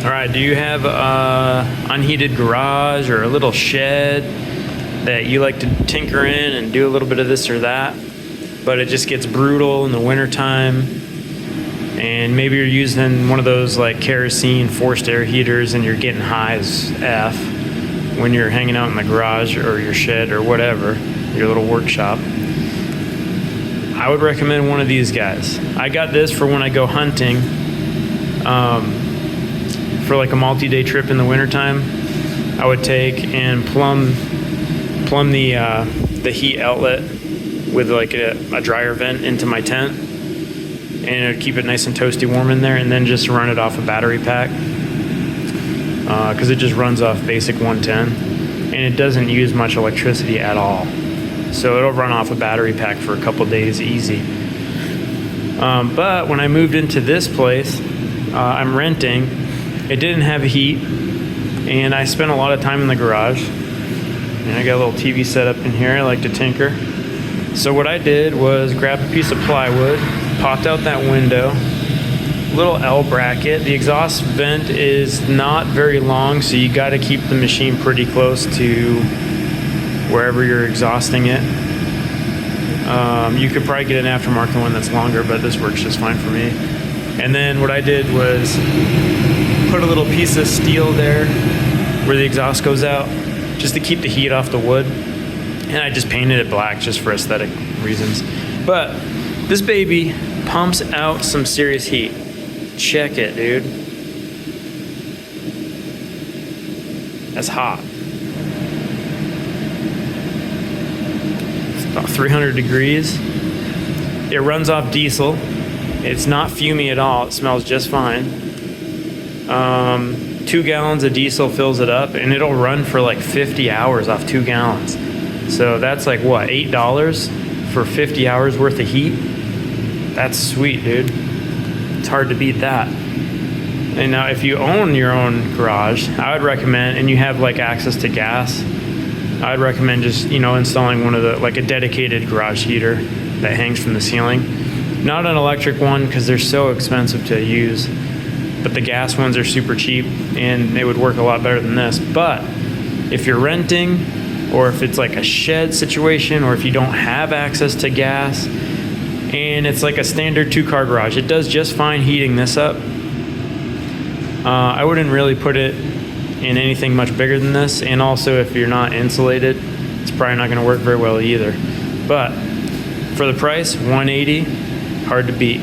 All right, do you have a unheated garage or a little shed that you like to tinker in and do a little bit of this or that, but it just gets brutal in the wintertime, and maybe you're using one of those like kerosene forced air heaters and you're getting high as F when you're hanging out in the garage or your shed or whatever, your little workshop? I would recommend one of these guys. I got this for when I go hunting, for like a multi-day trip in the wintertime. I would take and plumb the heat outlet with like a dryer vent into my tent, and it would keep it nice and toasty warm in there, and then just run it off a battery pack, because it just runs off basic 110 and it doesn't use much electricity at all. So it'll run off a battery pack for a couple days easy. But when I moved into this place, I'm renting, it didn't have heat, and I spent a lot of time in the garage. And I got a little TV set up in here. I like to tinker. So what I did was grab a piece of plywood, popped out that window, little L bracket. The exhaust vent is not very long, so you got to keep the machine pretty close to wherever you're exhausting it. You could probably get an aftermarket one that's longer, but this works just fine for me. And then what I did was put a little piece of steel there where the exhaust goes out, just to keep the heat off the wood. And I just painted it black just for aesthetic reasons. But this baby pumps out some serious heat. Check it, dude. That's hot. It's about 300 degrees. It runs off diesel. It's not fumey at all. It smells just fine. 2 gallons of diesel fills it up, and it'll run for like 50 hours off 2 gallons. So that's like what, $8 for 50 hours worth of heat? That's sweet, dude. It's hard to beat that. And now if you own your own garage, I would recommend, and you have like access to gas, I'd recommend just, installing one of the, like a dedicated garage heater that hangs from the ceiling. Not an electric one, because they're so expensive to use. But the gas ones are super cheap, and they would work a lot better than this. But if you're renting, or if it's like a shed situation, or if you don't have access to gas, and it's like a standard 2-car garage, it does just fine heating this up. I wouldn't really put it in anything much bigger than this, and also if you're not insulated, it's probably not going to work very well either. But for the price, $180, hard to beat.